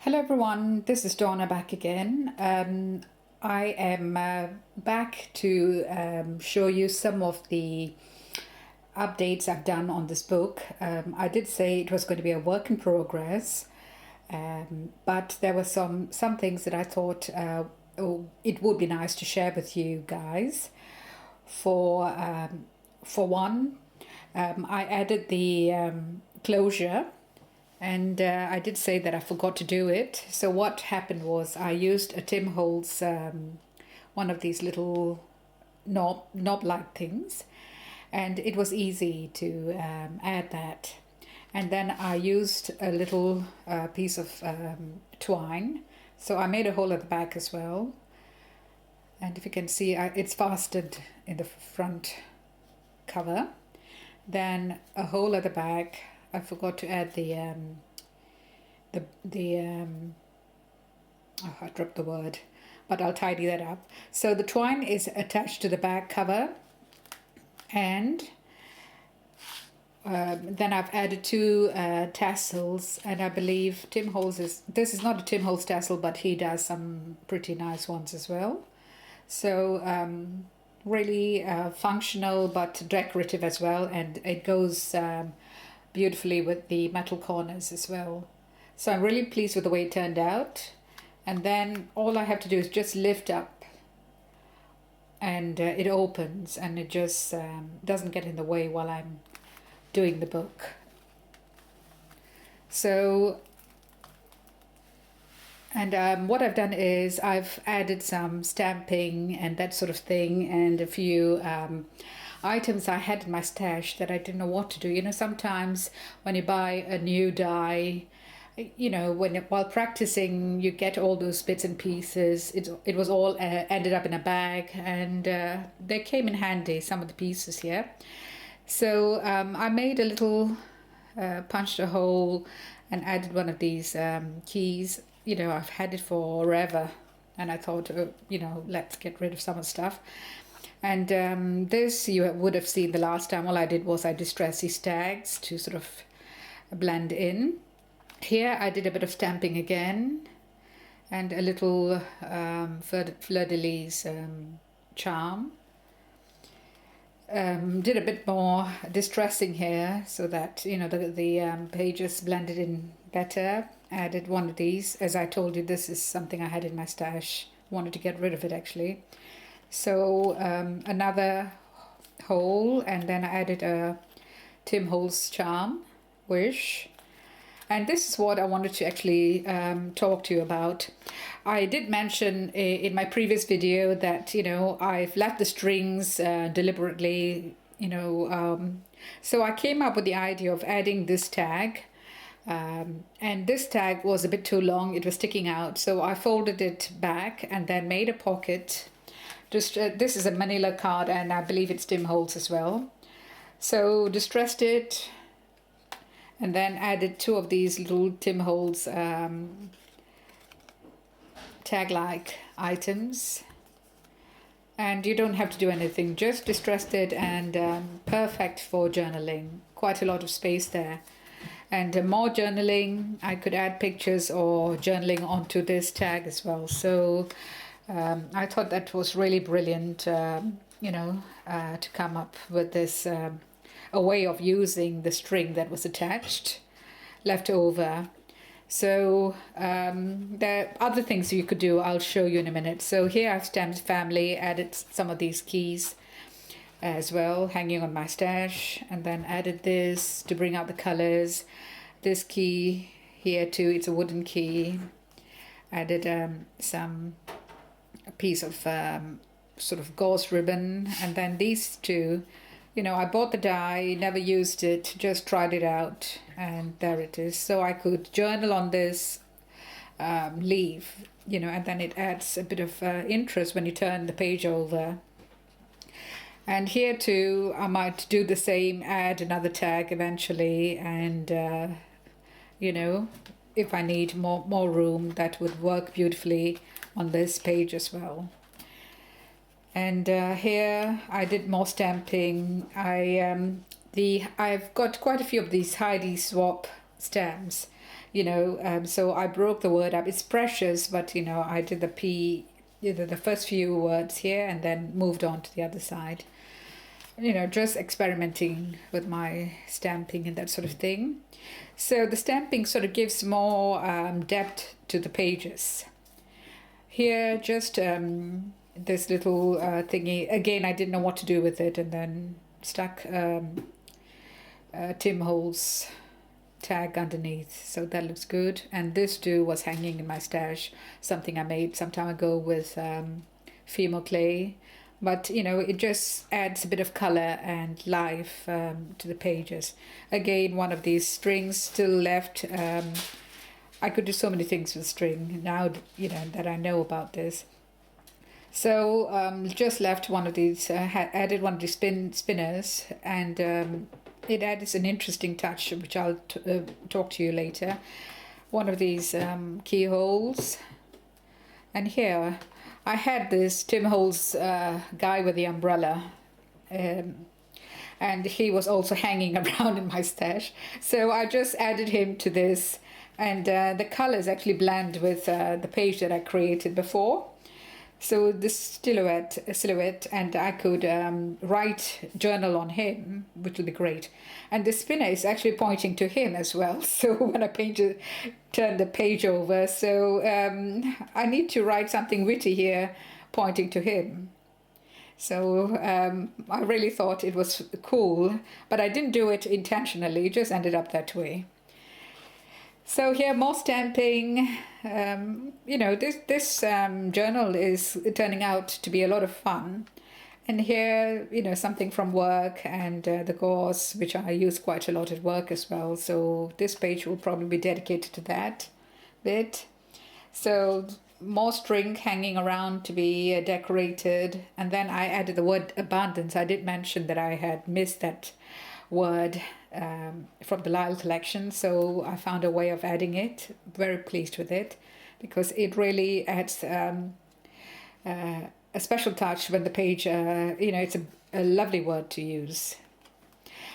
Hello everyone, this is Donna back again. I am back to show you some of the updates I've done on this book. I did say it was going to be a work in progress, but there were some things that I thought it would be nice to share with you guys. For one, I added the closure. And I did say that I forgot to do it. So what happened was I used a Tim Holtz, one of these little knob-like things, and it was easy to add that. And then I used a little piece of twine. So I made a hole at the back as well. And if you can see, it's fastened in the front cover. Then a hole at the back. I forgot to add I dropped the word, but I'll tidy that up. So the twine is attached to the back cover, and then I've added two tassels, and I believe this is not a Tim Holtz tassel, but he does some pretty nice ones as well. So really functional but decorative as well, and it goes beautifully with the metal corners as well. So I'm really pleased with the way it turned out. And then all I have to do is just lift up, and it opens, and it just doesn't get in the way while I'm doing the book. So, and what I've done is I've added some stamping and that sort of thing, and a few items I had in my stash that I didn't know what to do. You know, sometimes when you buy a new die, you know, while practicing, you get all those bits and pieces. It was all ended up in a bag, and they came in handy, some of the pieces here. So I made a little, punched a hole and added one of these keys. You know, I've had it forever, and I thought, you know, let's get rid of some of the stuff. And this you would have seen the last time. All I did was I distressed these tags to sort of blend in. Here I did a bit of stamping again, and a little fleur-de-lis charm. Did a bit more distressing here so that, you know, the pages blended in better. Added one of these. As I told you, this is something I had in my stash. Wanted to get rid of it actually. So another hole, and then I added a Tim Holtz charm, wish. And this is what I wanted to actually talk to you about. I did mention in my previous video that, you know, I've left the strings deliberately, you know, so I came up with the idea of adding this tag. And this tag was a bit too long, it was sticking out, so I folded it back and then made a pocket. Just this is a manila card, and I believe it's Tim Holtz as well. So distressed it, and then added two of these little Tim Holtz tag-like items. And you don't have to do anything, just distressed it, and perfect for journaling. Quite a lot of space there. And more journaling, I could add pictures or journaling onto this tag as well. So I thought that was really brilliant, you know, to come up with this, a way of using the string that was attached, left over. So there are other things you could do, I'll show you in a minute. So here I've stamped family, added some of these keys as well, hanging on my stash, and then added this to bring out the colors. This key here too, it's a wooden key. Added a piece of sort of gauze ribbon, and then these two, you know, I bought the die, never used it, just tried it out, and there it is. So I could journal on this leaf, you know, and then it adds a bit of interest when you turn the page over. And here too, I might do the same, add another tag eventually, and you know, if I need more room, that would work beautifully on this page as well. And here I did more stamping. I've got quite a few of these Heidi Swap stamps. So I broke the word up. It's precious, but I did the P, the first few words here and then moved on to the other side. Just experimenting with my stamping and that sort of thing. So the stamping sort of gives more depth to the pages. Here, just this little thingy. Again, I didn't know what to do with it, and then stuck Tim Holtz tag underneath, so that looks good. And this too was hanging in my stash, something I made some time ago with female clay, but it just adds a bit of color and life to the pages. Again, one of these strings still left. I could do so many things with string now that I know about this. So just left one of these, added one of these spinners, and it adds an interesting touch, which I'll talk to you later. One of these keyholes. And here, I had this Tim Holtz guy with the umbrella. And he was also hanging around in my stash. So I just added him to this. And the colors actually blend with the page that I created before. So this silhouette, and I could write journal on him, which would be great. And the spinner is actually pointing to him as well. So when I turn the page over, so I need to write something witty here, pointing to him. So I really thought it was cool, but I didn't do it intentionally. It just ended up that way. So here, more stamping. This journal is turning out to be a lot of fun. And here, something from work and the gauze, which I use quite a lot at work as well. So this page will probably be dedicated to that bit. So more string hanging around to be decorated. And then I added the word abundance. I did mention that I had missed that word from the Lyle collection, so I found a way of adding it. Very pleased with it, because it really adds a special touch when the page, it's a lovely word to use.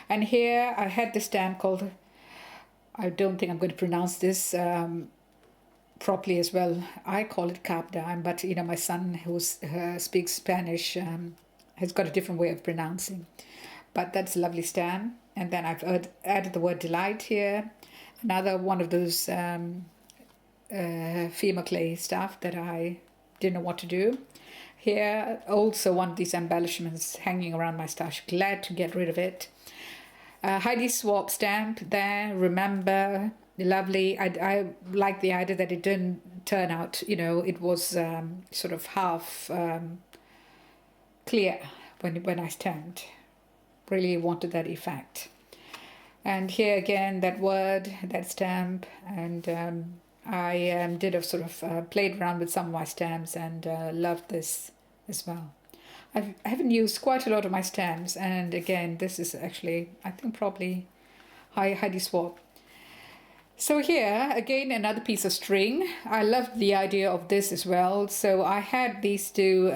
And here I had this stamp called, I don't think I'm going to pronounce this properly as well. I call it Cap Dime, but my son who speaks Spanish has got a different way of pronouncing. But that's a lovely stamp. And then I've added the word delight here. Another one of those female clay stuff that I didn't know what to do. Here, also one of these embellishments hanging around my stash. Glad to get rid of it. Heidi Swap stamp there. Remember, lovely. I like the idea that it didn't turn out, it was sort of half clear when I stamped. Really wanted that effect. And here again, that word, that stamp, and I did a sort of played around with some of my stamps and loved this as well. I haven't used quite a lot of my stamps, and again, this is actually, I think, probably Heidi Swap. So here, again, another piece of string. I loved the idea of this as well. So I had these two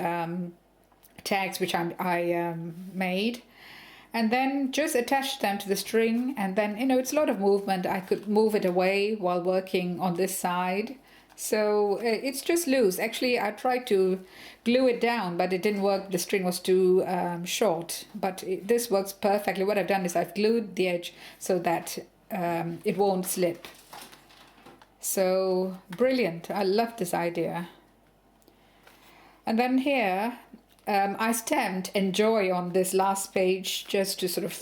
tags which I made, and then just attach them to the string, and then it's a lot of movement. I could move it away while working on this side, so it's just loose. Actually, I tried to glue it down, but it didn't work. The string was too short, but this works perfectly. What I've done is I've glued the edge so that it won't slip. So brilliant. I love this idea. And then here I stamped enjoy on this last page just to sort of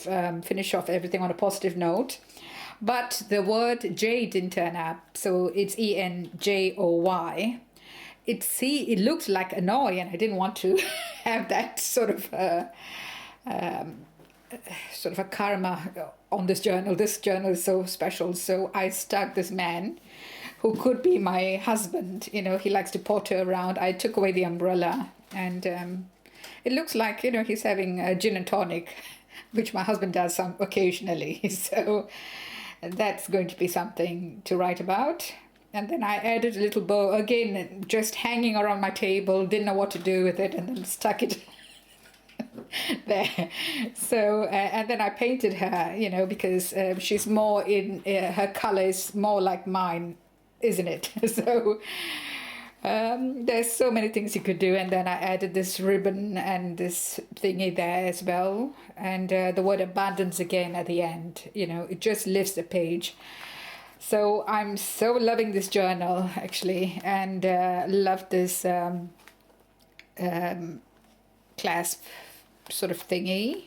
finish off everything on a positive note. But the word J didn't turn up, so it's ENJOY. It looked like annoy, and I didn't want to have that sort of a karma on this journal. This journal is so special, so I stuck this man who could be my husband. He likes to potter around. I took away the umbrella, and it looks like, he's having a gin and tonic, which my husband does occasionally. So that's going to be something to write about. And then I added a little bow, again, just hanging around my table, didn't know what to do with it, and then stuck it there. So, and then I painted her, you know, because she's more in, her color is more like mine, isn't it? So, there's so many things you could do. And then I added this ribbon and this thingy there as well. And the word abundance again at the end, you know, it just lifts the page. So I'm so loving this journal actually, and love this clasp sort of thingy.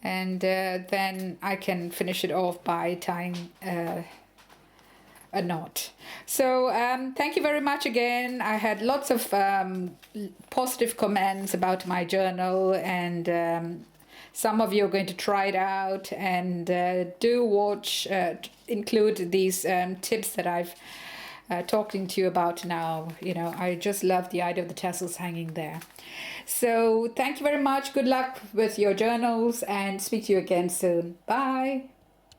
And then I can finish it off by tying a knot. So thank you very much again. I had lots of positive comments about my journal, and some of you are going to try it out, and do watch, include these tips that I've talking to you about now. You know, I just love the idea of the tassels hanging there. So thank you very much. Good luck with your journals, and speak to you again soon. Bye.